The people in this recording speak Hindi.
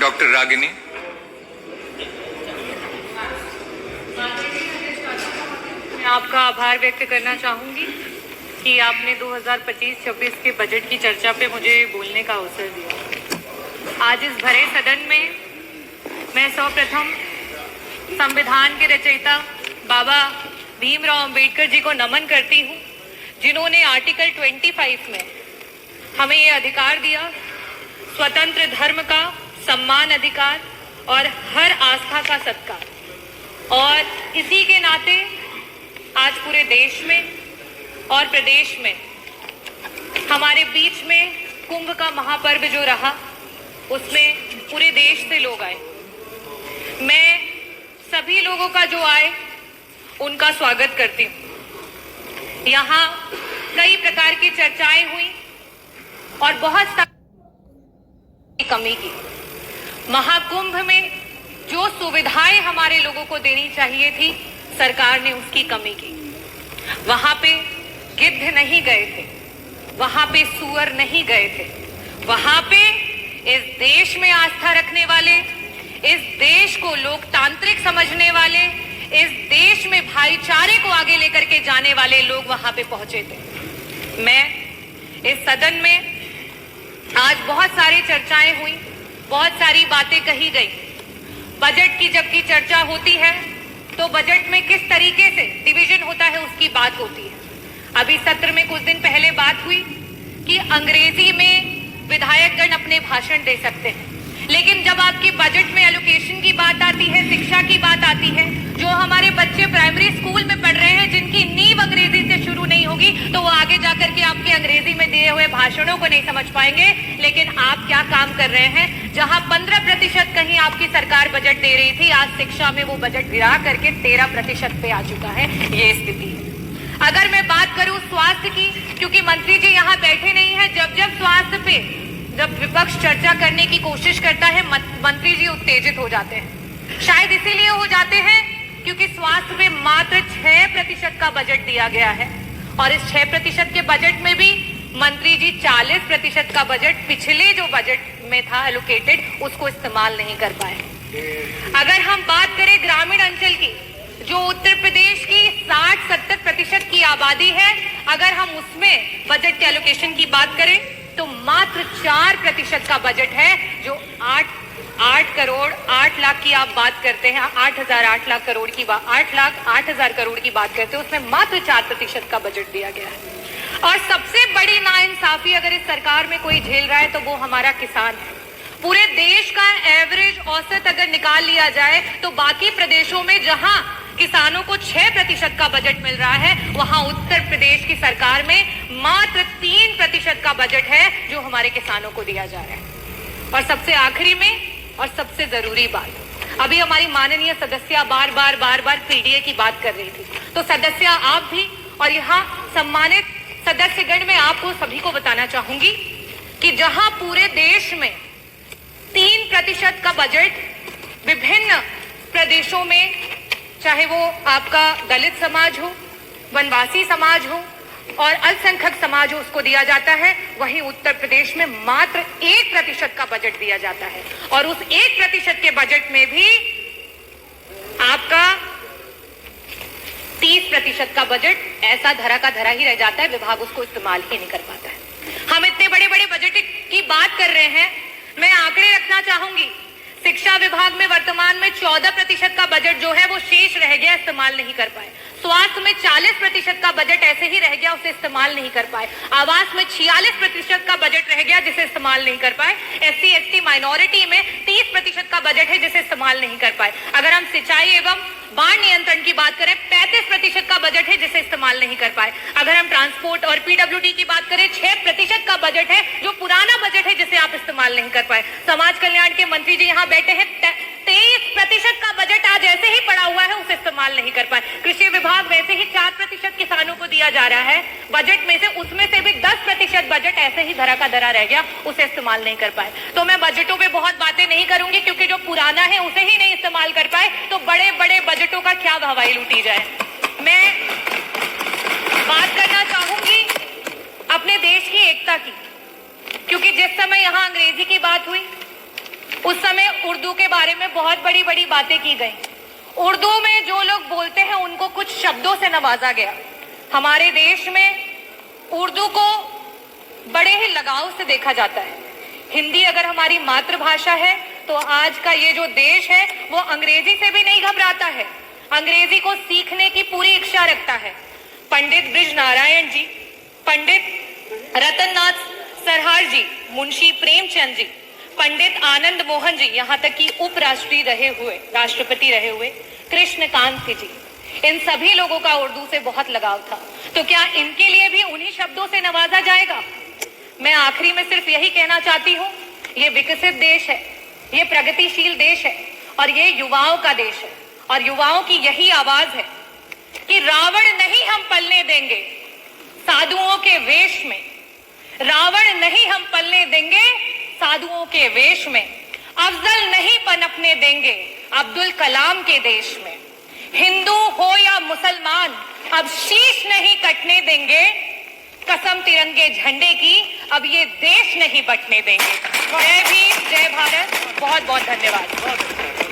डॉक्टर रागिनी। मैं आपका आभार व्यक्त करना चाहूंगी कि आपने 2025-26 के बजट की चर्चा पे मुझे बोलने का अवसर दिया। आज इस भरे सदन में मैं सर्वप्रथम संविधान के रचयिता बाबा भीमराव अंबेडकर जी को नमन करती हूँ, जिन्होंने आर्टिकल 25 में हमें ये अधिकार दिया, स्वतंत्र धर्म का सम्मान अधिकार और हर आस्था का सत्कार। और इसी के नाते आज पूरे देश में और प्रदेश में हमारे बीच में कुंभ का महापर्व जो रहा, उसमें पूरे देश से लोग आए। मैं सभी लोगों का जो आए उनका स्वागत करती हूँ। यहाँ कई प्रकार की चर्चाएं हुई और बहुत सारी कमी की। महाकुंभ में जो सुविधाएं हमारे लोगों को देनी चाहिए थी, सरकार ने उसकी कमी की। वहां पे गिद्ध नहीं गए थे, वहां पे सूअर नहीं गए थे, वहां पे इस देश में आस्था रखने वाले, इस देश को लोकतांत्रिक समझने वाले, इस देश में भाईचारे को आगे लेकर के जाने वाले लोग वहां पे पहुंचे थे। मैं इस सदन में आज बहुत सारी चर्चाएं हुई, बहुत सारी बातें कही गई। बजट की जबकि चर्चा होती है तो बजट में किस तरीके से डिवीजन होता है उसकी बात होती है। अभी सत्र में कुछ दिन पहले बात हुई कि अंग्रेजी में विधायकगण अपने भाषण दे सकते हैं, लेकिन जब आपकी बजट में एलोकेशन की बात आती है, शिक्षा की बात आती है, जो हमारे बच्चे प्राइमरी स्कूल में पढ़ रहे हैं, जिनकी नींव अंग्रेजी से शुरू नहीं होगी, तो वो आगे जाकर के आपके अंग्रेजी में दिए हुए भाषणों को नहीं समझ पाएंगे। लेकिन आप क्या काम कर रहे हैं? जहां 15% कहीं आपकी सरकार बजट दे रही थी, आज शिक्षा में वो बजट गिरा करके 13% पे आ चुका है। ये स्थिति है। अगर मैं बात करूं स्वास्थ्य की, क्योंकि मंत्री जी यहाँ बैठे नहीं है, जब स्वास्थ्य पे जब विपक्ष चर्चा करने की कोशिश करता है, मंत्री जी उत्तेजित हो जाते हैं। शायद इसीलिए हो जाते हैं क्योंकि स्वास्थ्य में मात्र 6% का बजट दिया गया है और इस 6% के बजट में भी मंत्री जी 40% का बजट पिछले जो बजट में था एलोकेटेड, उसको इस्तेमाल नहीं कर पाए। अगर हम बात करें ग्रामीण अंचल की, जो उत्तर प्रदेश की 60-70% की आबादी है, अगर हम उसमें बजट के एलोकेशन की बात करें तो मात्र 4% का बजट है। जो 8 करोड़ 8 लाख की आप बात करते हैं, 8 लाख करोड़ की बात, 8 लाख 8 हजार करोड़ की बात करते हैं, उसमें मात्र 4% का बजट दिया गया है। और सबसे बड़ी नाइंसाफी अगर इस सरकार में कोई झेल रहा है तो वो हमारा किसान है। पूरे देश का एवरेज औसत अगर निकाल लिया जाए तो बाकी प्रदेशों में जहां किसानों को 6% का बजट मिल रहा है, वहां उत्तर प्रदेश की सरकार में मात्र 3% का बजट है जो हमारे किसानों को दिया जा रहा है। और सबसे आखिरी में और सबसे जरूरी बात, अभी हमारी माननीय सदस्य बार बार पीडीए की बात कर रही थी, तो सदस्य आप भी और यहाँ सम्मानित सदस्यगण, मैं आपको सभी को बताना चाहूंगी कि जहां पूरे देश में 3% का बजट विभिन्न प्रदेशों में, चाहे वो आपका दलित समाज हो, वनवासी समाज हो और अल्पसंख्यक समाज हो, उसको दिया जाता है, वहीं उत्तर प्रदेश में मात्र 1% का बजट दिया जाता है। और उस 1% के बजट में भी आपका 30% का बजट ऐसा धरा का धरा ही रह जाता है, विभाग उसको इस्तेमाल ही नहीं कर पाता है। हम इतने बड़े बड़े बजट की बात कर रहे हैं, मैं आंकड़े रखना चाहूंगी। शिक्षा विभाग में वर्तमान में 14% का बजट जो है वो शेष रह गया, इस्तेमाल नहीं कर पाए। स्वास्थ्य में 40% का बजट ऐसे ही रह गया, उसे इस्तेमाल नहीं कर पाए। आवास में 46% का बजट रह गया, जिसे इस्तेमाल नहीं कर पाए। SC ST माइनॉरिटी में 30% का बजट है, जिसे इस्तेमाल नहीं कर पाए। अगर हम सिंचाई एवं बाढ़ नियंत्रण की बात करें, 35% का बजट है, जिसे इस्तेमाल नहीं कर पाए। अगर हम ट्रांसपोर्ट और PWD की बात करें, 6% का बजट है, जो पुराना बजट है, जिसे आप इस्तेमाल नहीं कर पाए। समाज कल्याण के मंत्री जी यहाँ बैठे हैं, 23% का बजट आज ऐसे ही पड़ा हुआ है, उसे इस्तेमाल नहीं कर पाए। कृषि विभाग वैसे ही 4% किसानों को दिया जा रहा है बजट में से, उसमें से भी 10% बजट ऐसे ही धरा का धरा रह गया, उसे इस्तेमाल नहीं कर पाए। तो मैं बजटों पे बहुत बातें नहीं करूंगी, क्योंकि जो पुराना है उसे ही नहीं इस्तेमाल कर पाए, तो बड़े बड़े बजटों का क्या हवाई लूटी जाए। मैं बात करना चाहूंगी अपने देश की एकता की, क्योंकि जिस समय यहां अंग्रेजी की बात हुई उस समय उर्दू के बारे में बहुत बड़ी बड़ी बातें की गई। उर्दू में जो लोग बोलते हैं उनको कुछ शब्दों से नवाजा गया। हमारे देश में उर्दू को बड़े ही लगाव से देखा जाता है। हिंदी अगर हमारी मातृभाषा है तो आज का ये जो देश है वो अंग्रेजी से भी नहीं घबराता है, अंग्रेजी को सीखने की पूरी इच्छा रखता है। पंडित ब्रिज नारायण जी, पंडित रतननाथ सरहार जी, मुंशी प्रेमचंद जी, पंडित आनंद मोहन जी, यहाँ तक कि उपराष्ट्रपति रहे हुए कृष्णकांत जी, इन सभी लोगों का उर्दू से बहुत लगाव था। तो क्या इनके लिए भी उन्हीं शब्दों से नवाजा जाएगा? मैं आखिरी में सिर्फ यही कहना चाहती हूँ, ये विकसित देश है, ये प्रगतिशील देश है और ये युवाओं का देश है और युवाओं की यही आवाज है कि रावण नहीं हम पलने देंगे साधुओं के वेश में, रावण नहीं हम पलने देंगे साधुओं के वेश में, अफजल नहीं पनपने देंगे अब्दुल कलाम के देश में, हिंदू हो या मुसलमान अब शीश नहीं कटने देंगे, कसम तिरंगे झंडे की अब ये देश नहीं बटने देंगे। जय भीम, जय भारत, बहुत बहुत धन्यवाद।